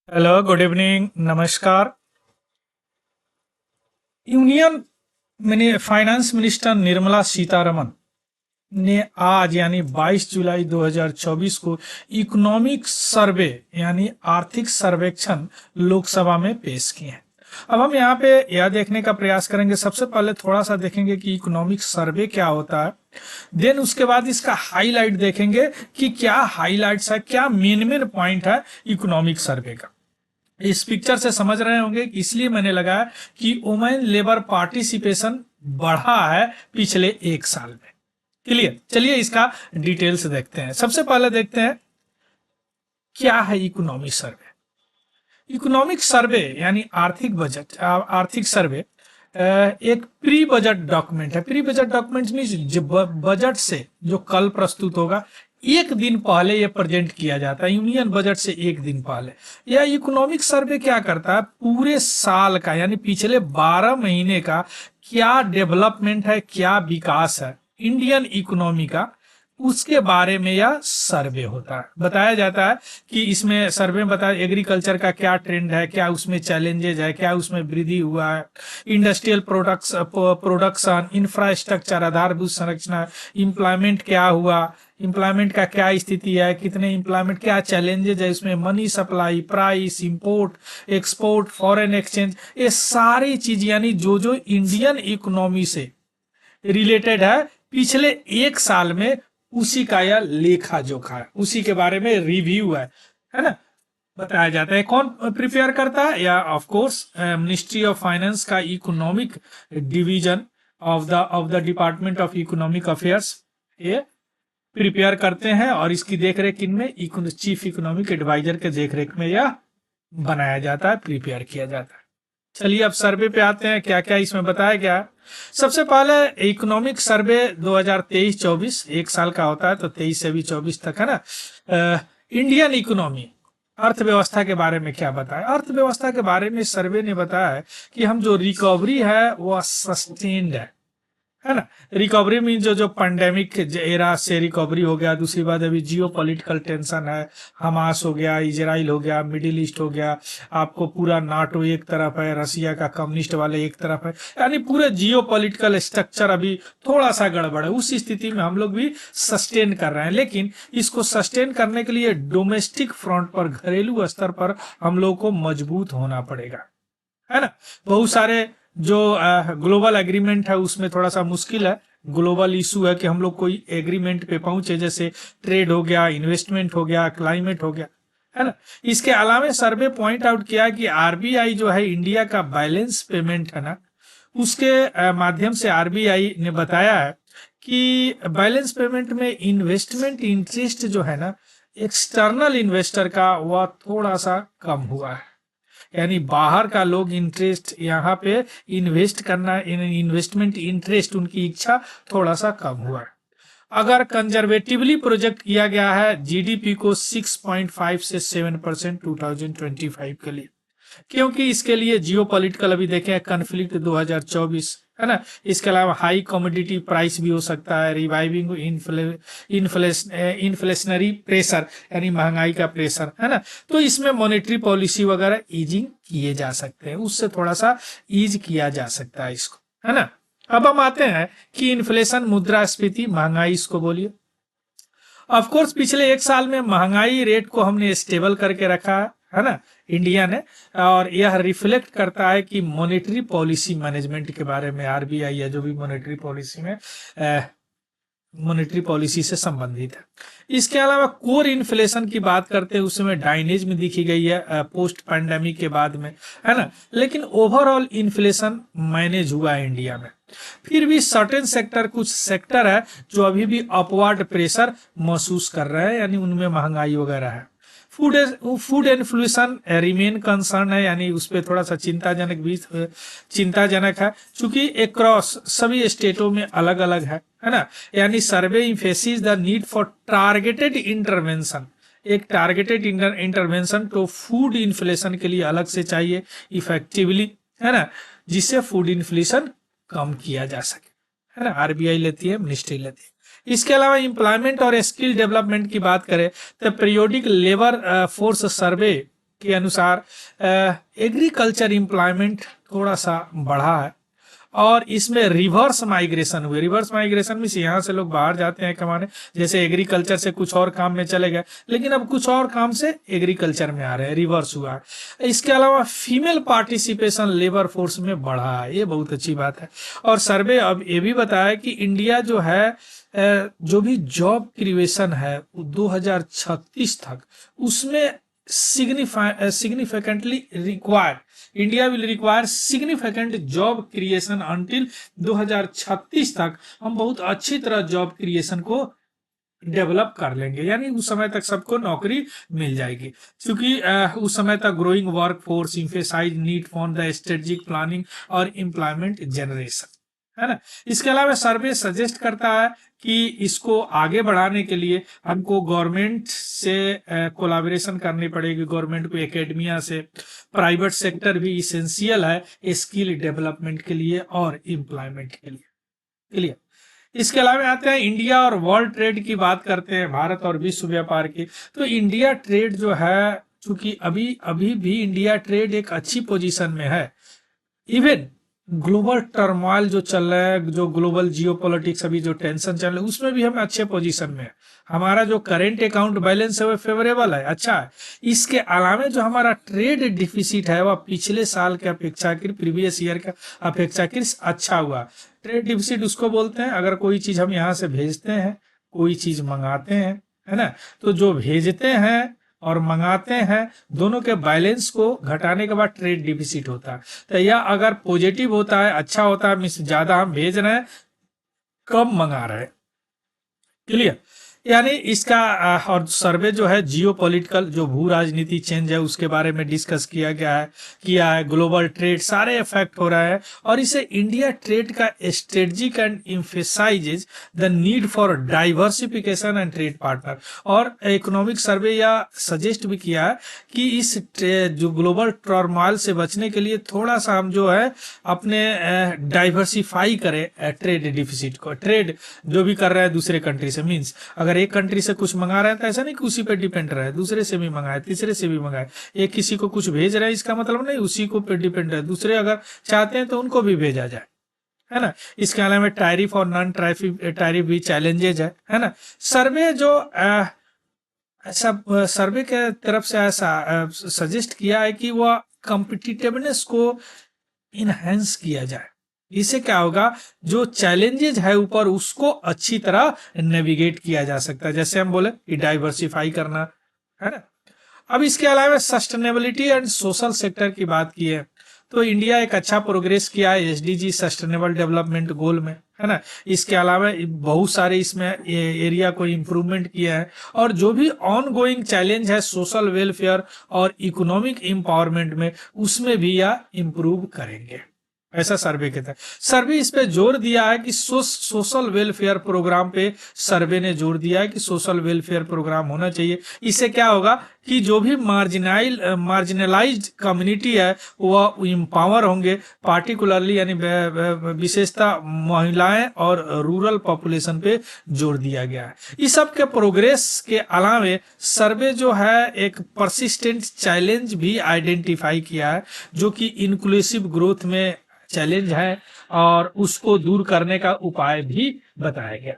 Hello, good evening, नमस्कार। Union finance minister Nirmala Sitharaman ने आज यानी 22 जुलाई 2024 को इकोनॉमिक सर्वे यानी आर्थिक सर्वेक्षण लोकसभा में पेश किए हैं। अब हम यहाँ पे यह देखने का प्रयास करेंगे, सबसे पहले थोड़ा सा देखेंगे कि इकोनॉमिक सर्वे क्या होता है, देन उसके बाद इसका हाईलाइट देखेंगे कि क्या हाईलाइट्स है, क्या मेन मेन पॉइंट है इकोनॉमिक सर्वे का। इस पिक्चर से समझ रहे होंगे, इसलिए मैंने लगाया कि वुमेन लेबर पार्टिसिपेशन बढ़ा है पिछले एक साल में। क्लियर, चलिए इसका डिटेल्स देखते हैं। सबसे पहले देखते हैं क्या है इकोनॉमिक सर्वे। इकोनॉमिक सर्वे यानी आर्थिक बजट, आर्थिक सर्वे एक प्री बजट डॉक्यूमेंट है। Pre budget document mean budget से जो कल प्रस्तुत होगा एक दिन पहले ये प्रेजेंट किया जाता है, यूनियन बजट से एक दिन पहले। यह इकोनॉमिक सर्वे क्या करता है, पूरे साल का यानी पिछले 12 महीने का क्या डेवलपमेंट है, क्या विकास है इंडियन इकोनॉमी का, उसके बारे में यह सर्वे होता है। बताया जाता है कि इसमें सर्वे में बताया एग्रीकल्चर का क्या ट्रेंड है, क्या उसमें चैलेंजेज है, क्या उसमें वृद्धि हुआ है, इंडस्ट्रियल प्रोडक्शन, इंफ्रास्ट्रक्चर, आधारभूत संरचना, एम्प्लॉयमेंट क्या हुआ, एम्प्लॉयमेंट का क्या स्थिति है, कितने एम्प्लॉयमेंट, क्या चैलेंजेज है इसमें, money supply, price, import export, foreign exchange, ये सारी चीज यानी जो जो इंडियन इकोनॉमी से रिलेटेड है पिछले एक साल में, उसी का यह लेखा जोखा है, उसी के बारे में रिव्यू है ना, बताया जाता है। कौन प्रिपेयर करता है, या of course ministry of finance का economic division of the department of economic affairs ये प्रिपेयर करते हैं, और इसकी देखरेख इनमें चीफ इकोनॉमिक एडवाइजर के देखरेख में यह बनाया जाता है, प्रिपेयर किया जाता है। चलिए अब सर्वे पे आते हैं, क्या क्या इसमें बताया गया है। सबसे पहले इकोनॉमिक सर्वे 2023-24 एक साल का होता है, तो 23 से भी 24 तक है ना। इंडियन इकोनॉमी, अर्थव्यवस्था के बारे में क्या बताया। अर्थव्यवस्था के बारे में सर्वे ने बताया है कि हम जो रिकवरी है वह सस्टेन्ड है ना। रिकवरी मीन जो पैंडेमिक एरा से रिकवरी हो गया, दूसरी बात अभी जियो पॉलिटिकल टेंशन है, हमास हो गया, इजराइल हो गया, मिडिल ईस्ट हो गया, आपको पूरा नाटो एक तरफ है, रसिया का कम्युनिस्ट वाले एक तरफ है, यानी पूरे जियो पॉलिटिकल स्ट्रक्चर अभी थोड़ा सा गड़बड़ है। उस स्थिति में हम लोग भी सस्टेन कर रहे हैं, लेकिन इसको सस्टेन करने के लिए डोमेस्टिक फ्रंट पर, घरेलू स्तर पर हम लोग को मजबूत होना पड़ेगा, है ना। बहुत सारे जो ग्लोबल एग्रीमेंट है उसमें थोड़ा सा मुश्किल है, ग्लोबल इशू है कि हम लोग कोई एग्रीमेंट पे पहुंचे, जैसे ट्रेड हो गया, इन्वेस्टमेंट हो गया, क्लाइमेट हो गया, है ना। इसके अलावा सर्वे पॉइंट आउट किया कि आरबीआई जो है इंडिया का बैलेंस पेमेंट है ना, उसके माध्यम से आरबीआई ने बताया है कि बैलेंस पेमेंट में इन्वेस्टमेंट इंटरेस्ट जो है ना एक्सटर्नल इन्वेस्टर का, वह थोड़ा सा कम हुआ है, यानी बाहर का लोग इंटरेस्ट यहाँ पे इन्वेस्ट करना, इन्वेस्टमेंट इंटरेस्ट उनकी इच्छा थोड़ा सा कम हुआ है। अगर कंजर्वेटिवली प्रोजेक्ट किया गया है जीडीपी को 6.5 से 7% 2025 के लिए, क्योंकि इसके लिए जियो पॉलिटिकल अभी देखें कन्फ्लिक्ट 2024 है ना। इसके अलावा हाई कमोडिटी प्राइस भी हो सकता है, रिवाइविंग इन्फ्लेशनरी प्रेशर यानी महंगाई का प्रेशर, है ना। तो इसमें मॉनेटरी पॉलिसी वगैरह ईजिंग किए जा सकते हैं, उससे थोड़ा सा ईज किया जा सकता है इसको, है ना। अब हम आते हैं कि इन्फ्लेशन, मुद्रास्फीति, महंगाई, इसको बोलिए। ऑफ कोर्स पिछले एक साल में महंगाई रेट को हमने स्टेबल करके रखा है ना इंडिया ने, और यह रिफ्लेक्ट करता है कि मॉनेटरी पॉलिसी मैनेजमेंट के बारे में आरबीआई या जो भी मॉनेटरी पॉलिसी में मॉनेटरी पॉलिसी से संबंधित है। इसके अलावा कोर इन्फ्लेशन की बात करते हैं, उसमें डायनेज में दिखी गई है पोस्ट पैंडेमिक के बाद में, है ना। लेकिन ओवरऑल इन्फ्लेशन मैनेज हुआ है इंडिया में। फिर भी सर्टेन सेक्टर, कुछ सेक्टर है जो अभी भी अपवर्ड प्रेशर महसूस कर रहे हैं, यानी उनमें महंगाई वगैरह है। फूड इन्फ्लेशन रिमेन कंसर्न है, यानी उस पर थोड़ा सा चिंताजनक है, क्योंकि अक्रॉस सभी स्टेटों में अलग अलग है ना। यानी survey emphasis the need for targeted intervention, एक टारगेटेड इंटरवेंशन तो फूड इन्फ्लेशन के लिए अलग से चाहिए इफेक्टिवली, है ना, जिससे फूड इन्फ्लेशन कम किया जा सके, है ना। आरबीआई लेती है, मिनिस्ट्री लेती है। इसके अलावा एम्प्लॉयमेंट और स्किल डेवलपमेंट की बात करें तो पीरियोडिक लेबर फोर्स सर्वे के अनुसार एग्रीकल्चर एम्प्लॉयमेंट थोड़ा सा बढ़ा है और इसमें रिवर्स माइग्रेशन हुए। रिवर्स माइग्रेशन में यहाँ से लोग बाहर जाते हैं कमाने, जैसे एग्रीकल्चर से कुछ और काम में चले गए, लेकिन अब कुछ और काम से एग्रीकल्चर में आ रहे हैं, रिवर्स हुआ है। इसके अलावा फीमेल पार्टिसिपेशन लेबर फोर्स में बढ़ा है, ये बहुत अच्छी बात है। और सर्वे अब ये भी बताया कि इंडिया जो है जो भी जॉब क्रिएशन है 2036 तक उसमें significantly required India will require significant job creation until 2036 तक हम बहुत अच्छी तरह जॉब क्रिएशन को डेवलप कर लेंगे, यानी उस समय तक सबको नौकरी मिल जाएगी, क्योंकि उस समय तक growing work force emphasise need for the strategic planning और एम्प्लॉयमेंट जनरेशन, है ना। इसके अलावा सर्वे सजेस्ट करता है कि इसको आगे बढ़ाने के लिए हमको गवर्नमेंट से कोलैबोरेशन करनी पड़ेगी, गवर्नमेंट को एकेडमिया से, प्राइवेट सेक्टर भी इसेंशियल है स्किल डेवलपमेंट के लिए और एम्प्लॉयमेंट के लिए। क्लियर। इसके अलावा आते हैं इंडिया और वर्ल्ड ट्रेड की बात करते हैं, भारत और विश्व व्यापार की। तो इंडिया ट्रेड जो है, चूंकि अभी भी इंडिया ट्रेड एक अच्छी पोजीशन में है, इवन ग्लोबल टर्मोइल जो चल रहा है, जो ग्लोबल जियोपॉलिटिक्स अभी जो टेंशन चल रहा है, उसमें भी हम अच्छे पोजीशन में है। हमारा जो करेंट अकाउंट बैलेंस है वो फेवरेबल है, अच्छा है। इसके अलावा जो हमारा ट्रेड डिफिसिट है वह पिछले साल के अपेक्षाकृत, प्रीवियस ईयर का अपेक्षाकृत अच्छा हुआ। ट्रेड डिफिसिट उसको बोलते हैं अगर कोई चीज हम यहाँ से भेजते हैं, कोई चीज मंगाते हैं, है ना, तो जो भेजते हैं और मंगाते हैं दोनों के बैलेंस को घटाने के बाद ट्रेड डिफिसिट होता है। तो यह अगर पॉजिटिव होता है, अच्छा होता है, मीन्स ज्यादा हम भेज रहे हैं, कम मंगा रहे हैं। क्लियर। यानी इसका और सर्वे जो है जियोपॉलिटिकल जो भू राजनीति चेंज है उसके बारे में डिस्कस किया है, ग्लोबल ट्रेड सारे इफेक्ट हो रहा है, और इसे इंडिया ट्रेड का strategic and emphasises the need for diversification and trade partner. और इकोनॉमिक सर्वे या सजेस्ट भी किया है कि इस जो ग्लोबल टर्मोइल से बचने के लिए थोड़ा सा हम जो है अपने डाइवर्सिफाई करें ट्रेड डिफिसिट को, ट्रेड जो भी कर रहे हैं दूसरे कंट्री से, मीन्स अगर एक कंट्री से कुछ मंगा रहे हैं तो ऐसा नहीं कि उसी पे डिपेंड रहे, दूसरे से भी मंगाए, तीसरे से भी मंगाए। एक किसी को कुछ भेज रहे हैं इसका मतलब नहीं उसी को पे डिपेंड रहे, दूसरे अगर चाहते हैं तो उनको भी भेजा जाए, है ना। इसके अलावा टैरिफ और नॉन टैरिफ भी चैलेंजेज है ना। सर्वे जो ऐसा सर्वे के तरफ से ऐसा सजेस्ट किया है कि वह कॉम्पिटिटिवनेस को इनहेंस किया जाए। इससे क्या होगा, जो चैलेंजेज है ऊपर उसको अच्छी तरह नेविगेट किया जा सकता है, जैसे हम बोले कि डाइवर्सिफाई करना, है ना। अब इसके अलावा सस्टेनेबिलिटी एंड सोशल सेक्टर की बात की है तो इंडिया एक अच्छा प्रोग्रेस किया है एसडीजी सस्टेनेबल डेवलपमेंट गोल में, है ना। इसके अलावा बहुत सारे इसमें एरिया को इम्प्रूवमेंट किया है, और जो भी ऑन गोइंग चैलेंज है सोशल वेलफेयर और इकोनॉमिक एम्पावरमेंट में उसमें भी यह इम्प्रूव करेंगे, ऐसा सर्वे कहता है। सर्वे इस पे जोर दिया है कि सोशल वेलफेयर प्रोग्राम पे सर्वे ने जोर दिया है कि सोशल वेलफेयर प्रोग्राम होना चाहिए। इससे क्या होगा कि जो भी मार्जिनलाइज्ड कम्युनिटी है वह एम्पावर होंगे, पार्टिकुलरली यानी विशेषता महिलाएं और रूरल पॉपुलेशन पे जोर दिया गया है। इस सब के प्रोग्रेस के अलावे सर्वे जो है एक परसिस्टेंट चैलेंज भी आइडेंटिफाई किया है, जो कि इंक्लूसिव ग्रोथ में चैलेंज है और उसको दूर करने का उपाय भी बताया गया।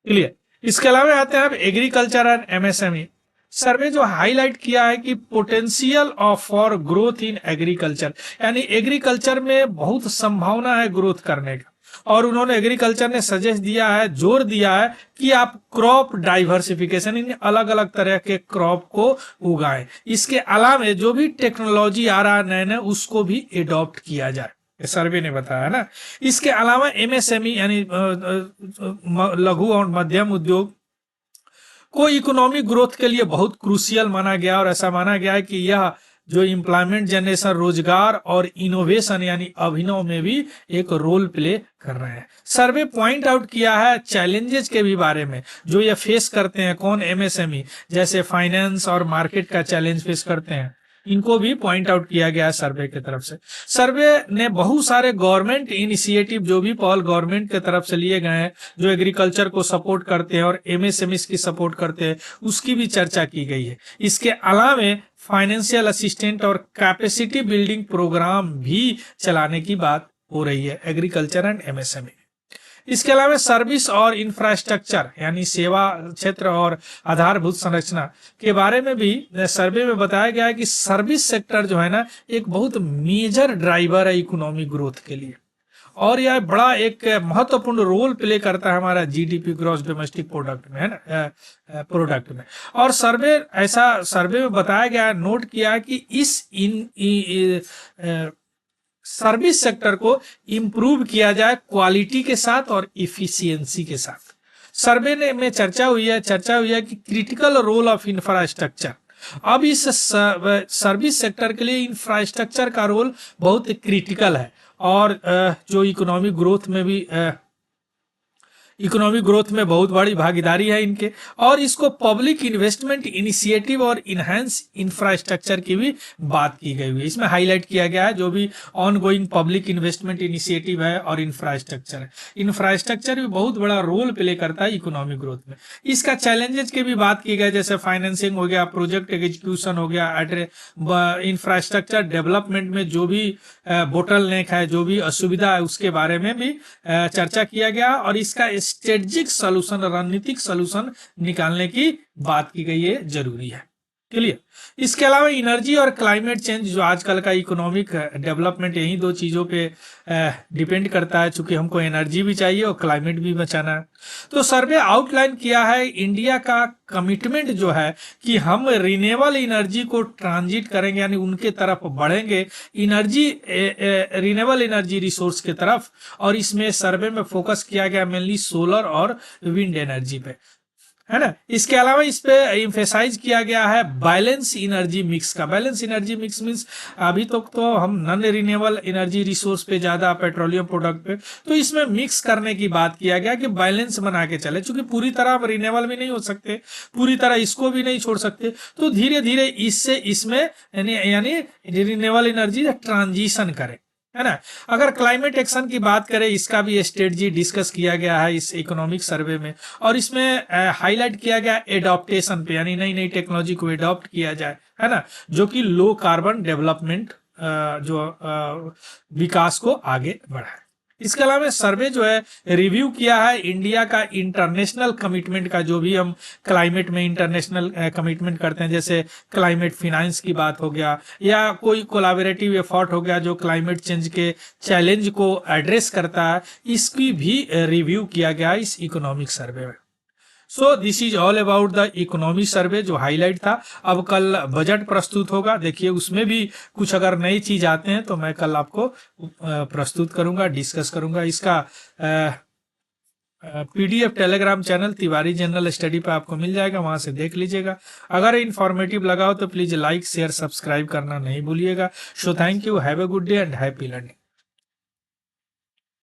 क्लियर। इसके अलावा आते हैं अब एग्रीकल्चर एंड एमएसएमई। सर्वे जो हाईलाइट किया है कि potential of for growth in agriculture, यानी एग्रीकल्चर में बहुत संभावना है ग्रोथ करने का, और उन्होंने एग्रीकल्चर ने सजेस्ट दिया है, जोर दिया है कि आप क्रॉप डाइवर्सिफिकेशन, इन अलग अलग तरह के क्रॉप को उगाएं। इसके अलावा जो भी टेक्नोलॉजी आ रहा है नए नए उसको भी एडॉप्ट किया जाए, सर्वे ने बताया ना। इसके अलावा एमएसएमई यानी लघु और मध्यम उद्योग को इकोनॉमिक ग्रोथ के लिए बहुत क्रूशियल माना गया, और ऐसा माना गया है कि यह जो एम्प्लॉयमेंट जनरेशन, रोजगार और इनोवेशन यानी अभिनव में भी एक रोल प्ले कर रहे हैं। सर्वे पॉइंट आउट किया है चैलेंजेस के भी बारे में जो ये फेस करते हैं, कौन, एमएसएमई, जैसे फाइनेंस और मार्केट का चैलेंज फेस करते हैं, इनको भी पॉइंट आउट किया गया है सर्वे की तरफ से। सर्वे ने बहुत सारे गवर्नमेंट इनिशिएटिव जो भी पहल गवर्नमेंट की तरफ से लिए गए हैं, जो एग्रीकल्चर को सपोर्ट करते हैं और एमएसएमई की सपोर्ट करते हैं, उसकी भी चर्चा की गई है। इसके अलावा फाइनेंशियल असिस्टेंट और कैपेसिटी बिल्डिंग प्रोग्राम भी चलाने की बात हो रही है एग्रीकल्चर एंड एमएसएमई। इसके अलावा सर्विस और इंफ्रास्ट्रक्चर यानी सेवा क्षेत्र और आधारभूत संरचना के बारे में भी सर्वे में बताया गया है कि सर्विस सेक्टर जो है ना एक बहुत मेजर ड्राइवर है इकोनॉमिक ग्रोथ के लिए, और यह बड़ा एक महत्वपूर्ण रोल प्ले करता है हमारा जीडीपी ग्रॉस डोमेस्टिक प्रोडक्ट में, है ना, प्रोडक्ट में। और सर्वे में बताया गया, नोट किया कि सर्विस सेक्टर को इंप्रूव किया जाए क्वालिटी के साथ और इफिशियंसी के साथ। सर्वे में चर्चा हुई है कि क्रिटिकल रोल ऑफ इंफ्रास्ट्रक्चर। अब इस सर्विस सेक्टर के लिए इंफ्रास्ट्रक्चर का रोल बहुत क्रिटिकल है, और जो इकोनॉमिक ग्रोथ में बहुत बड़ी भागीदारी है इनके, और इसको पब्लिक इन्वेस्टमेंट इनिशिएटिव और इनहैंस इंफ्रास्ट्रक्चर की भी बात की गई हुई है। इसमें हाईलाइट किया गया है जो भी on going public investment initiative है और इंफ्रास्ट्रक्चर है। इंफ्रास्ट्रक्चर भी बहुत बड़ा रोल प्ले करता है इकोनॉमिक ग्रोथ में। इसका चैलेंजेस की भी बात की गई, जैसे फाइनेंसिंग हो गया, प्रोजेक्ट एग्जीक्यूशन हो गया, इंफ्रास्ट्रक्चर डेवलपमेंट में जो भी बोटलनेक है, जो भी असुविधा है, उसके बारे में भी चर्चा किया गया, और इसका स्ट्रेटेजिक सॉल्यूशन, रणनीतिक सॉल्यूशन निकालने की बात की गई है, जरूरी है। क्लियर। इसके अलावा एनर्जी और क्लाइमेट चेंज, जो आजकल का इकोनॉमिक डेवलपमेंट, यही दो चीजों पे डिपेंड करता है, चूंकि हमको एनर्जी भी चाहिए और क्लाइमेट भी बचाना है। तो सर्वे आउटलाइन किया है इंडिया का कमिटमेंट जो है कि हम रिन्यूएबल एनर्जी को ट्रांजिट करेंगे, यानी उनके तरफ बढ़ेंगे, रिन्यूएबल एनर्जी रिसोर्स के तरफ। और इसमें सर्वे में फोकस किया गया मेनली सोलर और विंड एनर्जी पे, है ना। इसके अलावा इस पे एम्फेसाइज किया गया है बैलेंस एनर्जी मिक्स का। बैलेंस एनर्जी मिक्स मींस अभी तक तो हम नॉन रिन्यूएबल एनर्जी रिसोर्स पे ज्यादा, पेट्रोलियम प्रोडक्ट पे, तो इसमें मिक्स करने की बात किया गया कि बैलेंस बना के चले, क्योंकि पूरी तरह हम रिन्यूएबल भी नहीं हो सकते, पूरी तरह इसको भी नहीं छोड़ सकते, तो धीरे धीरे इसमें यानी रिन्यूएबल एनर्जी ट्रांजिशन करें, है ना। अगर क्लाइमेट एक्शन की बात करें, इसका भी स्ट्रेटजी डिस्कस किया गया है इस इकोनॉमिक सर्वे में, और इसमें हाईलाइट किया गया एडॉप्टेशन पे, यानी नई नई टेक्नोलॉजी को एडॉप्ट किया जाए, है ना, जो कि लो कार्बन डेवलपमेंट विकास को आगे बढ़ाए। इसके अलावा सर्वे जो है रिव्यू किया है इंडिया का इंटरनेशनल कमिटमेंट का, जो भी हम क्लाइमेट में इंटरनेशनल कमिटमेंट करते हैं, जैसे क्लाइमेट फाइनेंस की बात हो गया, या कोई कोलैबोरेटिव एफर्ट हो गया जो क्लाइमेट चेंज के चैलेंज को एड्रेस करता है, इसकी भी रिव्यू किया गया इस इकोनॉमिक सर्वे में। So this is all about the economic survey, जो हाईलाइट था। अब कल बजट प्रस्तुत होगा, देखिए उसमें भी कुछ अगर नई चीज आते हैं तो मैं कल आपको प्रस्तुत करूंगा, डिस्कस करूंगा। इसका PDF Telegram channel Tiwari general study पे आपको मिल जाएगा, वहां से देख लीजिएगा। अगर इन्फॉर्मेटिव लगा हो तो प्लीज लाइक शेयर सब्सक्राइब करना नहीं भूलिएगा। So thank you, have a good day and happy learning.